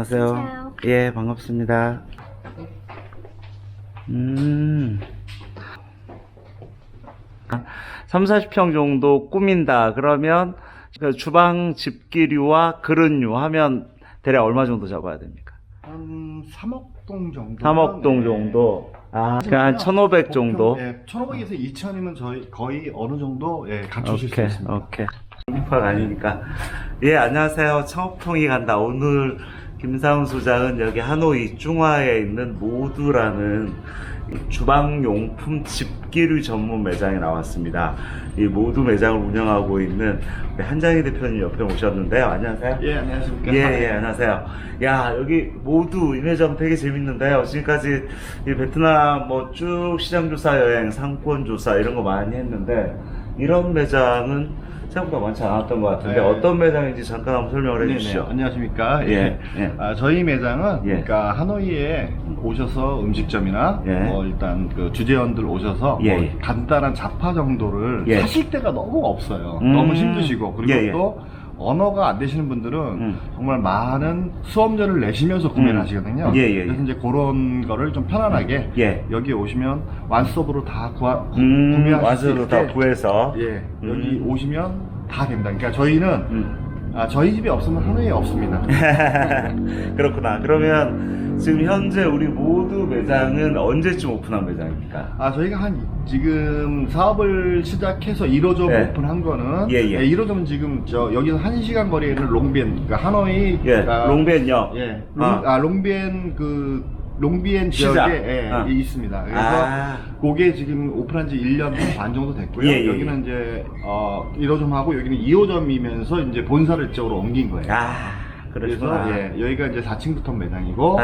안녕하세요. 안녕하세요. 예, 반갑습니다. 30-40평 정도 꾸민다. 그러면 그 주방 집기류와 그릇류 하면 대략 얼마 정도 잡아야 됩니까? 한 3억 동 정도. 3억 동 정도. 아, 그러니까 한 1,500 정도. 예, 1,500에서 2,000이면 저희 거의 어느 정도 갖추실 수 오케이, 있습니다. 오케이. 힙합 아니니까. 예, 안녕하세요. 청업통이 간다. 오늘 김상훈 소장은 여기 하노이 중화에 있는 모두라는 주방용품 집기류 전문 매장에 나왔습니다. 이 모두 매장을 운영하고 있는 우리 한장희 대표님 옆에 오셨는데요. 안녕하세요. 예, 안녕하십니까. 예, 안녕하세요. 야, 여기 모두 이 매장 되게 재밌는데요. 지금까지 이 베트남 뭐 쭉 시장조사 여행, 상권조사 이런 거 많이 했는데 이런 매장은 생각보다 많지 않았던 것 같은데 네. 어떤 매장인지 잠깐 한번 설명을 네네, 해주시죠. 안녕하십니까. 예, 예. 저희 매장은 예. 그러니까 하노이에 오셔서 음식점이나 예. 일단 그 주재원들 오셔서 예, 뭐 예. 간단한 잡화 정도를 예. 사실 때가 너무 없어요. 너무 힘드시고 그리고 예, 예. 또 언어가 안 되시는 분들은 정말 많은 수험료를 내시면서 구매를 하시거든요. 예, 예, 예. 그래서 이제 그런 거를 좀 편안하게 예. 여기 오시면 완스톱으로 다 구매하실 수 와서도 있게 다 구해서. 예, 여기 오시면 다 됩니다. 그러니까 저희는 저희 집에 없으면 하노이에 없습니다. 그렇구나. 그러면 지금 현재 우리 모두 매장은 언제쯤 오픈한 매장입니까? 저희가 지금 사업을 시작해서 1호점 예. 오픈한 거는 예, 예. 1호점은 지금 여기서 1시간 거리에 있는 롱비엔, 그러니까 하노이 예, 롱비엔역. 예, 아. 롱비엔 시장. 지역에 있습니다. 그래서 그게 지금 오픈한 지 1년 반 정도 됐고요. 예, 예, 여기는 이제 1호점하고 여기는 2호점이면서 이제 본사를 이쪽으로 옮긴 거예요. 그러시구나. 그래서 여기가 이제 4층부터 매장이고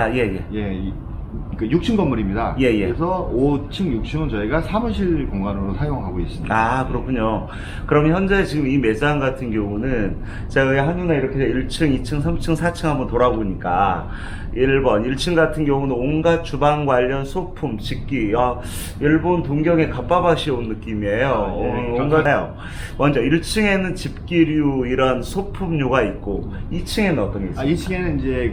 그 6층 건물입니다. 예, 예. 그래서 5층, 6층은 저희가 사무실 공간으로 사용하고 있습니다. 그렇군요. 그럼 현재 지금 이 매장 같은 경우는 제가 여기 한눈에 이렇게 1층, 2층, 3층, 4층 한번 돌아보니까 1번, 1층 같은 경우는 온갖 주방 관련 소품, 식기, 일본 동경의 갓바바시에 온 느낌이에요. 온갖요. 먼저 1층에는 집기류 이런 소품류가 있고 2층에는 어떤 게 있어요? 2층에는 이제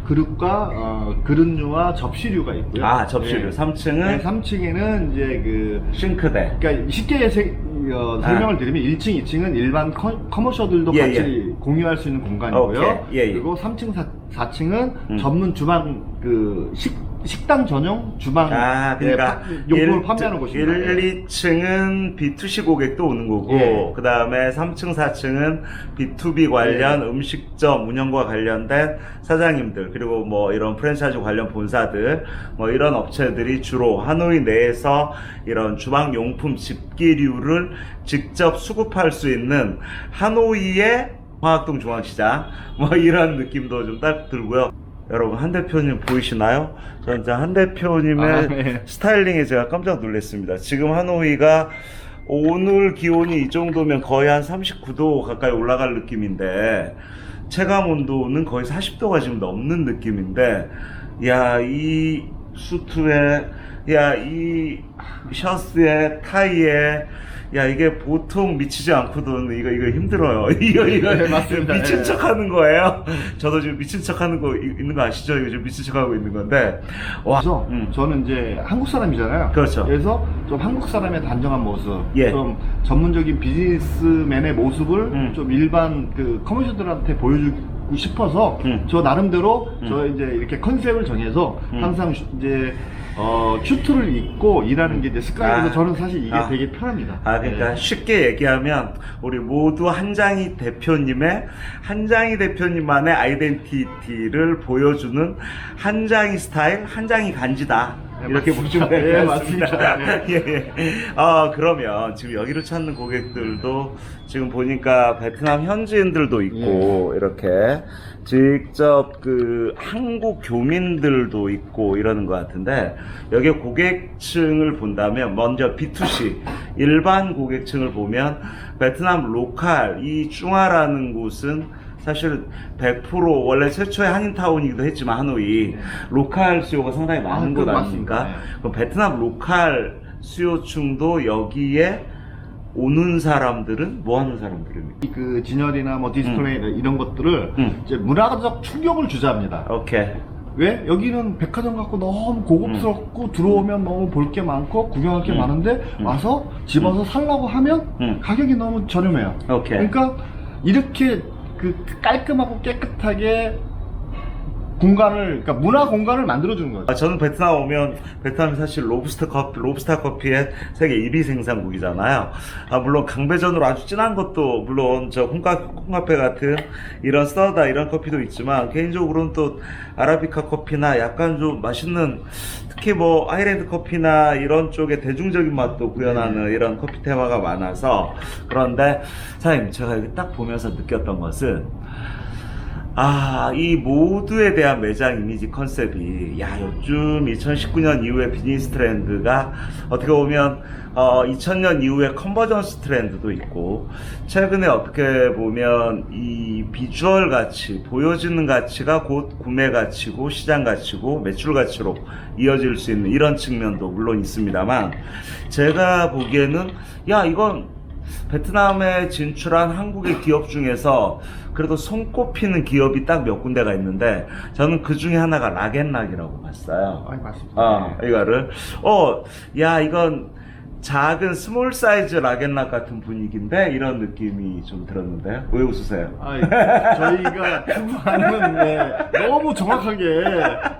그릇과 그릇류와 접시류가 있고요. 접시류. 3층은 3층에는 이제 싱크대. 그러니까 쉽게 설명을 드리면 1층, 2층은 일반 커머셔들도 예, 같이 공유할 수 있는 공간이고요. 오케이. 예, 예. 그리고 3층, 4층은 전문 주방 식당 전용 주방 그러니까 용품을 판매하는 곳입니다. 1, 2층은 B2C 고객도 오는 거고 예. 그 다음에 3층, 4층은 B2B 관련 음식점 운영과 관련된 사장님들 그리고 뭐 이런 프랜차이즈 관련 본사들 뭐 이런 업체들이 주로 하노이 내에서 이런 주방 용품 집기류를 직접 수급할 수 있는 하노이의 화학동 중앙시장 뭐 이런 느낌도 좀 딱 들고요. 여러분 한 대표님 보이시나요? 저는 한 대표님의 네. 스타일링에 제가 깜짝 놀랐습니다. 지금 하노이가 오늘 기온이 이 정도면 거의 한 39도 가까이 올라갈 느낌인데 체감 온도는 거의 40도가 지금 넘는 느낌인데 이 수트에 이 셔츠에 타이에 이게 보통 미치지 않거든. 이거 힘들어요. 이거 네, 맞습니다. 미친 척 하는 거예요. 저도 지금 미친 척 하는 거 있는 거 아시죠? 이거 지금 미친 척 하고 있는 건데. 그래서 저는 이제 한국 사람이잖아요. 그렇죠. 그래서 좀 한국 사람의 단정한 모습, 예. 좀 전문적인 비즈니스맨의 모습을 좀 일반 커머셔들한테 보여주고 싶어서 저 나름대로 저 이제 이렇게 컨셉을 정해서 항상 이제 슈트를 입고 일하는 게 이제 습관이라서 저는 사실 이게 되게 편합니다. 그러니까 쉽게 얘기하면 우리 모두 한장희 대표님만의 아이덴티티를 보여주는 한장희 스타일, 한장희 간지다. 이렇게 보시면 될 것 같습니다. 맞습니다. 예. 그러면 지금 여기를 찾는 고객들도 지금 보니까 베트남 현지인들도 있고 이렇게 직접 한국 교민들도 있고 이러는 것 같은데 여기 고객층을 본다면 먼저 B2C 일반 고객층을 보면 베트남 로컬 이 중화라는 곳은 사실 100% 원래 최초의 한인타운이기도 했지만 하노이 로컬 수요가 상당히 많은 것 아닙니까? 네. 그럼 베트남 로컬 수요층도 여기에 오는 사람들은 뭐 하는 사람들입니까? 그 진열이나 뭐 디스플레이 이런 것들을 이제 문화적 충격을 주자입니다. 오케이. 왜? 여기는 백화점 갖고 너무 고급스럽고 들어오면 너무 볼 게 많고 구경할 게 많은데 와서 집어서 살라고 하면 가격이 너무 저렴해요. 오케이. 그러니까 이렇게 그 깔끔하고 깨끗하게 공간을, 그러니까 문화 공간을 만들어주는 거죠. 저는 베트남 오면, 베트남이 사실 로브스타 커피의 세계 1위 생산국이잖아요. 물론 강배전으로 아주 진한 것도, 물론 저 콩카페 같은 이런 스타다 이런 커피도 있지만, 개인적으로는 또 아라비카 커피나 약간 좀 맛있는, 특히 뭐 아일랜드 커피나 이런 쪽에 대중적인 맛도 구현하는 이런 커피 테마가 많아서. 그런데 사장님, 제가 여기 딱 보면서 느꼈던 것은, 이 모두에 대한 매장 이미지 컨셉이, 요즘 2019년 이후에 비즈니스 트렌드가 어떻게 보면 2000년 이후에 컨버전스 트렌드도 있고, 최근에 어떻게 보면 이 비주얼 가치, 보여지는 가치가 곧 구매 가치고 시장 가치고 매출 가치로 이어질 수 있는 이런 측면도 물론 있습니다만, 제가 보기에는 이건 베트남에 진출한 한국의 기업 중에서 그래도 손꼽히는 기업이 딱 몇 군데가 있는데, 저는 그 중에 하나가 락앤락이라고 봤어요. 맞습니다. 이거를 이건 작은 스몰 사이즈 락앤락 같은 분위기인데 이런 느낌이 좀 들었는데 왜 웃으세요? 저희가 추구하는 너무 정확하게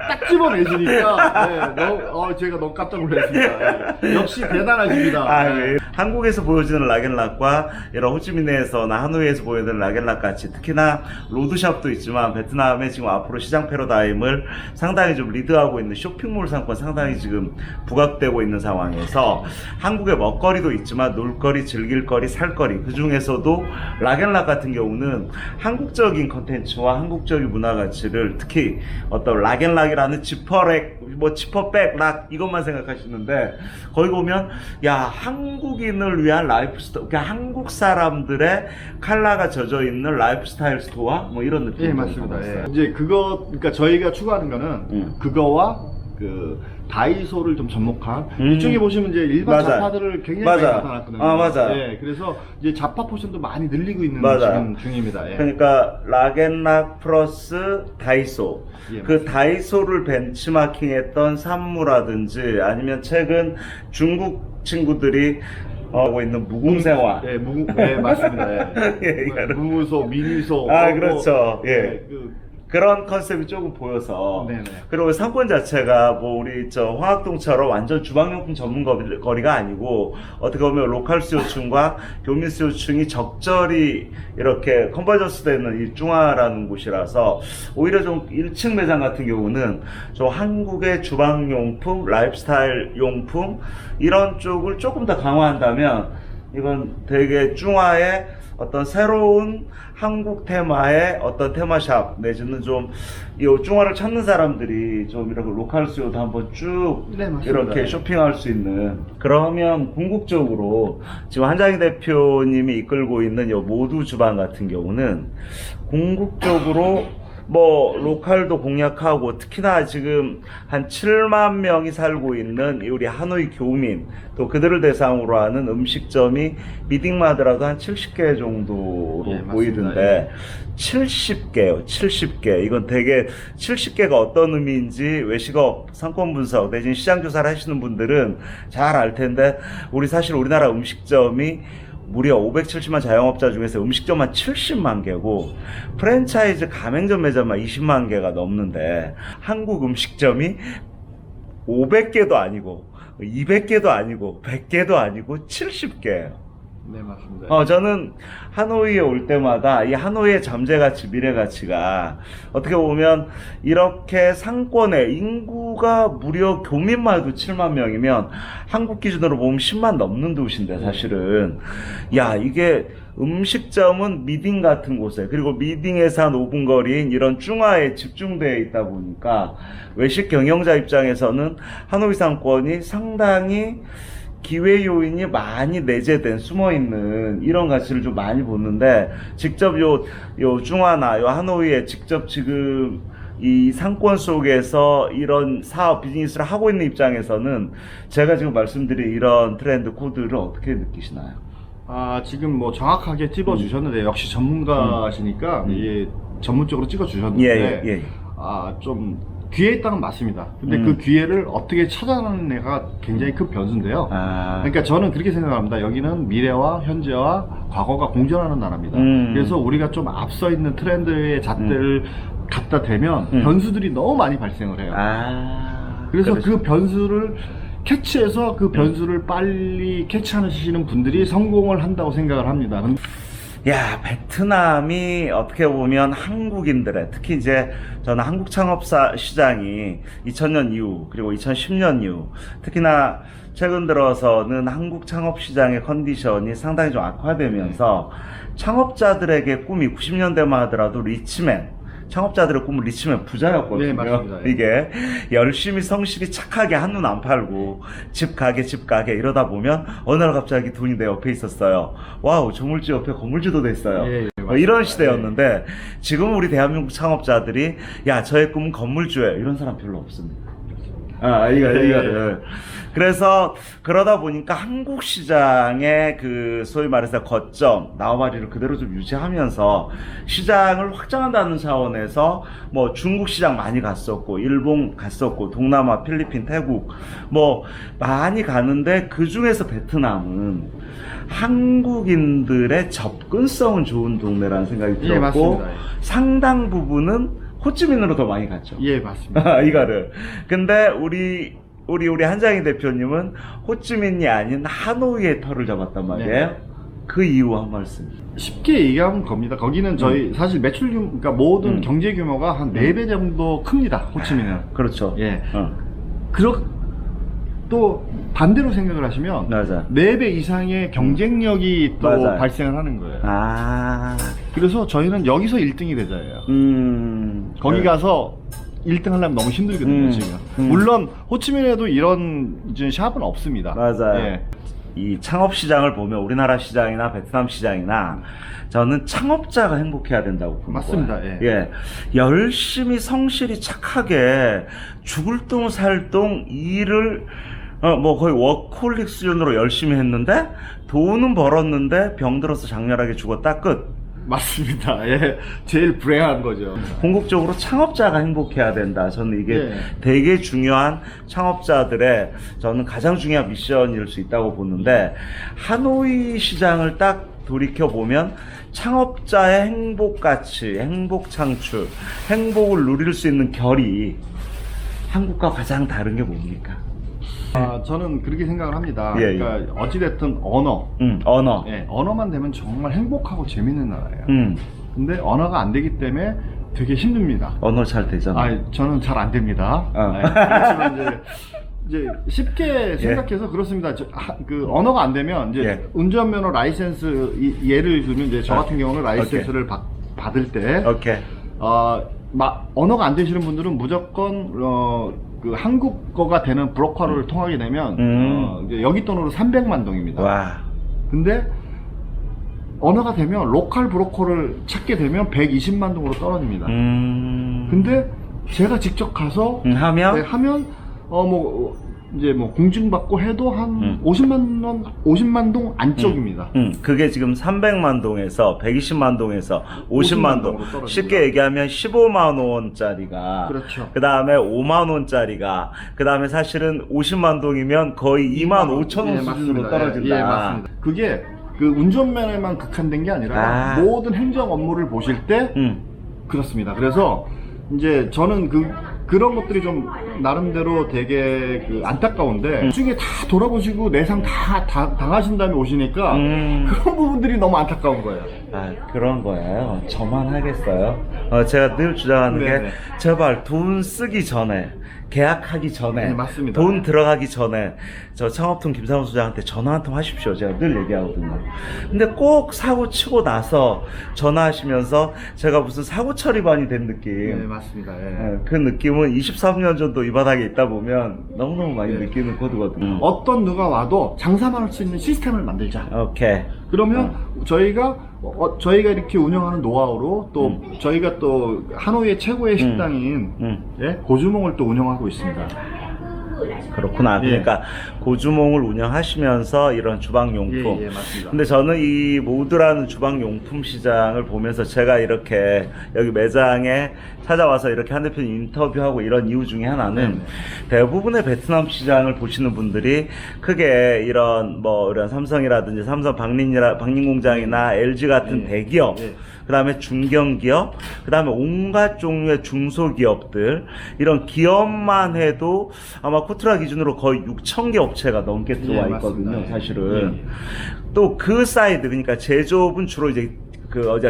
딱 집어내시니까 제가 너무 깜짝 놀랐습니다. 역시 대단하십니다. 한국에서 보여지는 락앤락과 이런 호치민에서나 하노이에서 보여지는 락앤락 같이, 특히나 로드샵도 있지만 베트남에 지금 앞으로 시장 패러다임을 상당히 좀 리드하고 있는 쇼핑몰 상권 상당히 지금 부각되고 있는 상황에서, 한국의 먹거리도 있지만 놀거리, 즐길거리, 살거리, 그 중에서도 락앤락 같은 경우는 한국적인 컨텐츠와 한국적인 문화 가치를, 특히 어떤 락앤락이라는 지퍼백, 지퍼백, 락 이것만 생각하시는데, 거기 보면 한국인을 위한 라이프 스토어, 그러니까 한국 사람들의 컬러가 젖어 있는 라이프 스타일 스토어 뭐 이런 느낌이 맞습니다. 이제 그러니까 저희가 추구하는 거는 그거와 그 다이소를 좀 접목한, 이쪽에 보시면 이제 일반 잡화들을 굉장히 많이 나타났거든요. 맞아. 그래서 이제 잡화 포션도 많이 늘리고 있는 지금 중입니다. 그러니까 락앤락 플러스 다이소. 그 다이소를 benchmarking했던 산무라든지, 아니면 최근 중국 친구들이 하고 있는 무궁생화. 맞습니다. 무무소, 미니소. 그렇죠. 그런 컨셉이 조금 보여서. 그리고 상권 자체가 뭐 우리 화학동처럼 완전 주방용품 전문 거리가 아니고, 어떻게 보면 로컬 수요층과 교민 수요층이 적절히 이렇게 컨버전스 되는 이 중화라는 곳이라서, 오히려 좀 1층 매장 같은 경우는 좀 한국의 주방용품, 라이프스타일 용품 이런 쪽을 조금 더 강화한다면, 이건 되게 중화의 어떤 새로운 한국 테마의 어떤 테마샵, 내지는 좀 이 중화를 찾는 사람들이 좀 이렇게 로컬 수요도 한번 쭉 이렇게 쇼핑할 수 있는. 그러면 궁극적으로 지금 한장희 대표님이 이끌고 있는 이 모두 주방 같은 경우는 궁극적으로 뭐 로컬도 공략하고, 특히나 지금 한 7만 명이 살고 있는 우리 하노이 교민, 또 그들을 대상으로 하는 음식점이 미딩마더라도 한 70개 정도로 보이던데, 70개요. 70개. 이건 되게 70개가 어떤 의미인지 외식업 상권 분석 내지는 시장 조사를 하시는 분들은 잘 알 텐데, 사실 우리나라 음식점이 무려 570만 자영업자 중에서 음식점만 70만 개고 프랜차이즈 가맹점 매장만 20만 개가 넘는데, 한국 음식점이 500개도 아니고 200개도 아니고 100개도 아니고 70개예요. 맞습니다. 저는 하노이에 올 때마다 이 하노이의 잠재가치, 미래가치가 어떻게 보면 이렇게 상권의 인구가 무려 교민만 해도 7만 명이면 한국 기준으로 보면 10만 넘는 도시인데, 사실은 이게 음식점은 미딩 같은 곳에, 그리고 미딩에서 한 5분 거리인 이런 중화에 집중되어 있다 보니까 외식 경영자 입장에서는 하노이 상권이 상당히 기회 요인이 많이 내재된, 숨어있는 이런 가치를 좀 많이 보는데, 직접 요 중화나 요 하노이에 직접 지금 이 상권 속에서 이런 사업, 비즈니스를 하고 있는 입장에서는 제가 지금 말씀드린 이런 트렌드 코드를 어떻게 느끼시나요? 지금 뭐 정확하게 찍어주셨는데 역시 전문가시니까 예, 전문적으로 찍어주셨는데 예. 좀 기회에 있다는 맞습니다. 근데 그 기회를 어떻게 찾아내는 애가 굉장히 큰 변수인데요. 그러니까 저는 그렇게 생각합니다. 여기는 미래와 현재와 과거가 공존하는 나라입니다. 그래서 우리가 좀 앞서 있는 트렌드의 잣대를 갖다 대면 변수들이 너무 많이 발생을 해요. 그래서 그 변수를 캐치해서 그 변수를 빨리 캐치하시는 분들이 성공을 한다고 생각을 합니다. 야, 베트남이 어떻게 보면 한국인들의, 특히 이제 저는 한국 창업사 시장이 2000년 이후 그리고 2010년 이후 특히나 최근 들어서는 한국 창업 시장의 컨디션이 상당히 좀 악화되면서 창업자들에게 꿈이 90년대만 하더라도 리치맨, 창업자들의 꿈은 리치맨 부자였거든요. 네, 맞습니다. 이게 열심히 성실히 착하게 한눈 안 팔고 집 가게 이러다 보면 어느 날 갑자기 돈이 내 옆에 있었어요. 와우, 조물주 옆에 건물주도 됐어요. 예, 뭐 이런 시대였는데 지금 우리 대한민국 창업자들이 야, 저의 꿈은 건물주예요, 이런 사람 별로 없습니다. 이거를. 그래서 그러다 보니까 한국 시장의 그 소위 말해서 거점, 나와바리를 그대로 좀 유지하면서 시장을 확장한다는 차원에서 뭐 중국 시장 많이 갔었고, 일본 갔었고, 동남아, 필리핀, 태국 뭐 많이 가는데 그 중에서 베트남은 한국인들의 접근성은 좋은 동네라는 생각이 들었고, 맞습니다. 상당 부분은 호찌민으로 더 많이 갔죠. 예, 맞습니다. 이거를. 근데 우리 한장희 대표님은 호찌민이 아닌 하노이의 터를 잡았단 말이에요. 네. 그 이유 한 말씀. 쉽게 얘기하면 겁니다. 거기는 저희 사실 매출 규모, 그러니까 모든 경제 규모가 한 4배 정도 큽니다. 호치민은. 그렇죠. 예. 또 반대로 생각을 하시면 맞아. 4배 이상의 경쟁력이 또 맞아요. 발생을 하는 거예요. 그래서 저희는 여기서 1등이 되자예요. 거기 가서 1등 하려면 너무 힘들거든요, 지금. 물론 호치민에도 이런 이제 샵은 없습니다. 맞아요. 예. 이 창업 시장을 보면 우리나라 시장이나 베트남 시장이나 저는 창업자가 행복해야 된다고 봅니다. 맞습니다. 예. 열심히 성실히 착하게 죽을 똥 살 똥 일을 뭐 거의 워크홀릭 수준으로 열심히 했는데 돈은 벌었는데 병들어서 장렬하게 죽었다, 끝. 맞습니다. 예. 제일 불행한 거죠. 궁극적으로 창업자가 행복해야 된다. 저는 이게 되게 중요한 창업자들의 저는 가장 중요한 미션일 수 있다고 보는데, 하노이 시장을 딱 돌이켜보면 창업자의 행복 가치, 행복 창출, 행복을 누릴 수 있는 결이 한국과 가장 다른 게 뭡니까? 저는 그렇게 생각을 합니다. 예, 그러니까 어찌됐든 언어. 언어. 예, 언어만 되면 정말 행복하고 재밌는 나라예요. 근데 언어가 안 되기 때문에 되게 힘듭니다. 언어 잘 되잖아. 저는 잘 안 됩니다. 그렇지만 이제 쉽게 생각해서 그렇습니다. 그 언어가 안 되면 이제 운전면허 라이센스 예를 들면 이제 저 같은 경우는 라이센스를 받을 때 언어가 안 되시는 분들은 무조건 그 한국어가 되는 브로커를 통하게 되면 이제 여기 돈으로 300만 동입니다. 와. 근데 언어가 되면 로컬 브로커를 찾게 되면 120만 동으로 떨어집니다. 근데 제가 직접 가서 하면 이제 뭐 공증받고 해도 한 50만 동 안쪽입니다. 그게 지금 300만 동에서 120만 동에서 50만 동. 쉽게 얘기하면 15만 원짜리가, 그렇죠. 그 다음에 5만 원짜리가, 그 다음에 사실은 50만 동이면 거의 2만 5천 원 수준으로 떨어진다. 예, 맞습니다. 그게 그 운전면에만 극한된 게 아니라 모든 행정 업무를 보실 때 그렇습니다. 그래서 이제 저는 그런 것들이 좀 나름대로 되게 안타까운데 나중에 다 돌아보시고 내상 다 당하신 다음에 오시니까 그런 부분들이 너무 안타까운 거예요. 그런 거예요. 저만 하겠어요? 제가 늘 주장하는 게 제발 돈 쓰기 전에, 계약하기 전에, 맞습니다. 돈 들어가기 전에 저 창업통 김상훈 소장한테 전화 한 통 하십시오. 제가 늘 얘기하거든요. 근데 꼭 사고 치고 나서 전화하시면서 제가 무슨 사고 처리반이 된 느낌. 맞습니다. 그 느낌은 23년 전도 이 바닥에 있다 보면 너무너무 많이 느끼는 코드거든요. 어떤 누가 와도 장사만 할 수 있는 시스템을 만들자. 오케이. 그러면 저희가 이렇게 운영하는 노하우로 또 저희가 또 하노이의 최고의 식당인 고주몽을 또 운영하고 있습니다. 그렇구나. 예. 그러니까 고주몽을 운영하시면서 이런 주방용품. 예, 맞습니다. 근데 저는 이 모드라는 주방용품 시장을 보면서 제가 이렇게 여기 매장에 찾아와서 이렇게 한 대표님 인터뷰하고 이런 이유 중에 하나는 대부분의 베트남 시장을 보시는 분들이 크게 이런 뭐 이런 삼성이라든지 삼성 박림공장이나 LG 같은 대기업, 그 다음에 중견기업, 그 다음에 온갖 종류의 중소기업들, 이런 기업만 해도 아마 코트라 기준으로 거의 6,000개 업체가 넘게 들어와 있거든요, 맞습니다. 사실은. 또 그 사이드, 그러니까 제조업은 주로 이제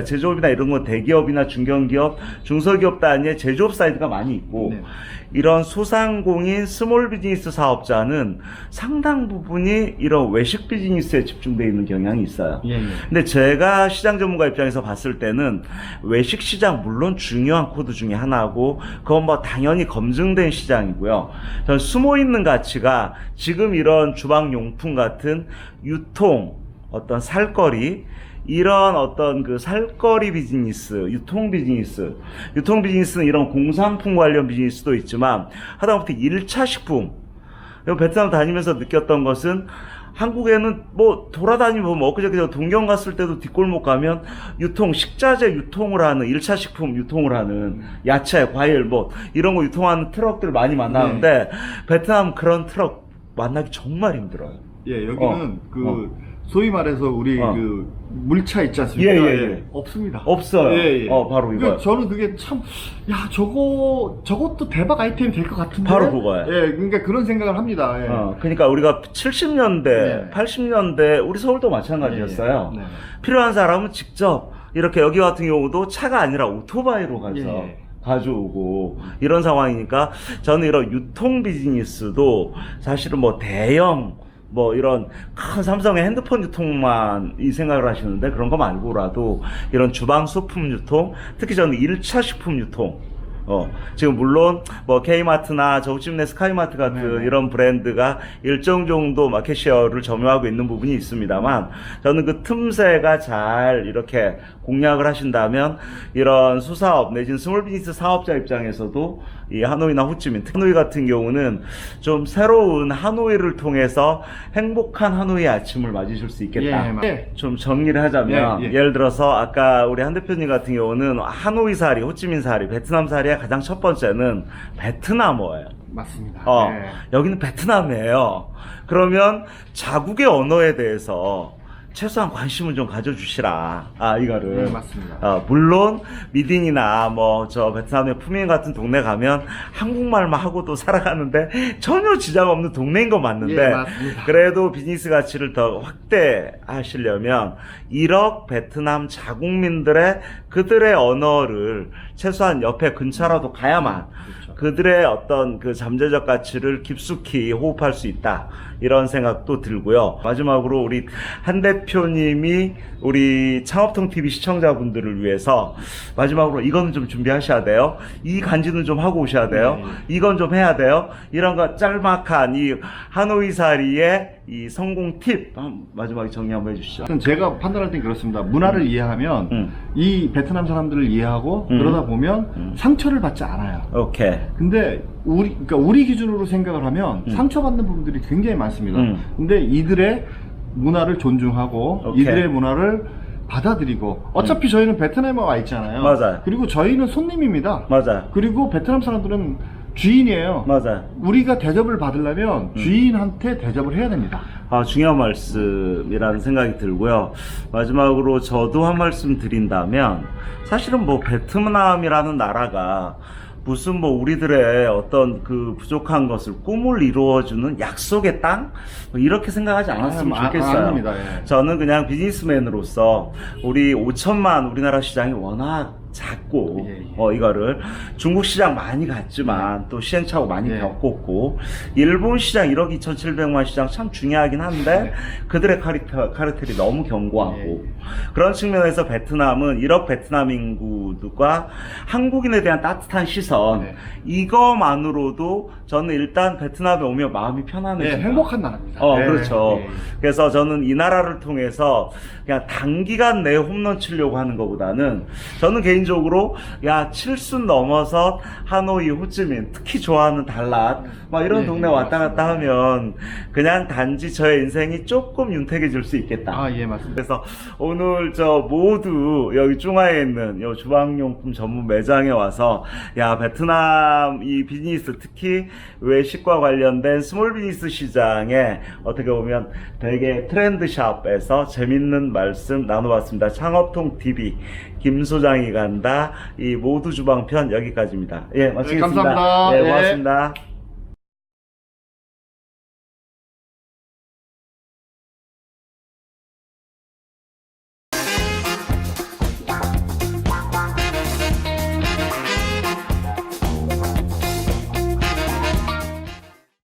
제조업이나 이런 거 대기업이나 중견기업, 중소기업 단위의 제조업 사이드가 많이 있고, 이런 소상공인 스몰 비즈니스 사업자는 상당 부분이 이런 외식 비즈니스에 집중되어 있는 경향이 있어요. 근데 제가 시장 전문가 입장에서 봤을 때는 외식 시장 물론 중요한 코드 중에 하나고, 그건 뭐 당연히 검증된 시장이고요. 저는 숨어 있는 가치가 지금 이런 주방용품 같은 유통, 어떤 살거리, 이런 어떤 그 살거리 비즈니스, 유통 비즈니스는 이런 공산품 관련 비즈니스도 있지만, 하다못해 1차 식품, 베트남 다니면서 느꼈던 것은, 한국에는 뭐 돌아다니면 뭐 엊그저께 동경 갔을 때도 뒷골목 가면 식자재 유통을 하는 1차 식품 유통을 하는 야채, 과일 뭐 이런 거 유통하는 트럭들 많이 만나는데 베트남 그런 트럭 만나기 정말 힘들어요. 예, 여기는 소위 말해서 우리 그 물차 있지 않습니까? 예. 없습니다. 없어요. 예. 바로 이거. 저는 그게 참, 저것도 대박 아이템이 될 것 같은데. 바로 그거예요. 예, 그러니까 그런 생각을 합니다. 예. 그러니까 우리가 70년대, 80년대 우리 서울도 마찬가지였어요. 필요한 사람은 직접 이렇게 여기 같은 경우도 차가 아니라 오토바이로 가서 가져오고 이런 상황이니까, 저는 이런 유통 비즈니스도 사실은 뭐 대형 이런 큰 삼성의 핸드폰 유통만 이 생각을 하시는데, 그런 거 말고라도 이런 주방 소품 유통, 특히 저는 1차 식품 유통, 지금 물론 뭐 K마트나 저우집내 스카이마트 같은 이런 브랜드가 일정 정도 마켓시어를 점유하고 있는 부분이 있습니다만, 저는 그 틈새가 잘 이렇게 공략을 하신다면 이런 소사업 내지는 스몰 비즈니스 사업자 입장에서도 이 하노이나 호치민, 하노이 같은 경우는 좀 새로운 하노이를 통해서 행복한 하노이 아침을 맞으실 수 있겠다. 좀 정리를 하자면 예를 들어서 아까 우리 한 대표님 같은 경우는 하노이 사리, 호치민 사리, 베트남 사리의 가장 첫 번째는 베트남어예요. 맞습니다. 여기는 베트남이에요. 그러면 자국의 언어에 대해서 최소한 관심을 좀 가져주시라. 이거를. 맞습니다. 물론, 미딘이나 베트남의 푸민 같은 동네 가면 한국말만 하고도 살아가는데 전혀 지장 없는 동네인 건 맞는데, 그래도 비즈니스 가치를 더 확대하시려면 1억 베트남 자국민들의 그들의 언어를 최소한 옆에 근처라도 가야만 그들의 어떤 그 잠재적 가치를 깊숙이 호흡할 수 있다. 이런 생각도 들고요. 마지막으로 우리 한 대표님이 우리 창업통TV 시청자분들을 위해서 마지막으로 이거는 좀 준비하셔야 돼요. 이 간지는 좀 하고 오셔야 돼요. 이건 좀 해야 돼요. 이런 거 짤막한 이 하노이사리의 이 성공 팁 마지막에 정리 한번 해주시죠. 제가 판단할 땐 그렇습니다. 문화를 이해하면 이 베트남 사람들을 이해하고 그러다 보면 상처를 받지 않아요. 오케이. 근데 우리 기준으로 생각을 하면 상처받는 부분들이 굉장히 많습니다. 근데 이들의 문화를 존중하고 이들의 문화를 받아들이고, 어차피 저희는 베트남에 와 있잖아요. 맞아요. 그리고 저희는 손님입니다. 맞아요. 그리고 베트남 사람들은 주인이에요. 맞아요. 우리가 대접을 받으려면 주인한테 대접을 해야 됩니다. 중요한 말씀이라는 생각이 들고요. 마지막으로 저도 한 말씀 드린다면, 사실은 베트남이라는 나라가 무슨 우리들의 어떤 그 부족한 것을 꿈을 이루어주는 약속의 땅? 이렇게 생각하지 않았으면 좋겠어요. 아닙니다. 저는 그냥 비즈니스맨으로서 우리 5천만 우리나라 시장이 워낙 작고, 이거를 중국 시장 많이 갔지만 또 시행착오 많이 겪었고, 일본 시장 1억 2,700만 시장 참 중요하긴 한데 그들의 카르텔이 너무 견고하고, 그런 측면에서 베트남은 1억 베트남 인구가 한국인에 대한 따뜻한 시선, 이거만으로도 저는 일단 베트남에 오면 마음이 편안해진다. 행복한 나라입니다. 그렇죠. 그래서 저는 이 나라를 통해서 그냥 단기간 내에 홈런 치려고 하는 것보다는, 저는 개인적으로 개인적으로 야 칠순 넘어서 하노이, 호치민, 특히 좋아하는 달랏 막 이런 예, 동네 예, 왔다 갔다 맞습니다. 하면 그냥 단지 저의 인생이 조금 윤택해질 수 있겠다. 아, 예, 맞습니다. 그래서 오늘 저 모두 여기 중화에 있는 요 주방용품 전문 매장에 와서 야 베트남 이 비즈니스 특히 외식과 관련된 스몰 비즈니스 시장에 어떻게 보면 되게 트렌드샵에서 재밌는 말씀 나눠봤습니다. 창업통 TV 김 소장이 간다 이 모두 주방편 여기까지입니다. 예, 마치겠습니다. 감사합니다. 예, 예. 고맙습니다.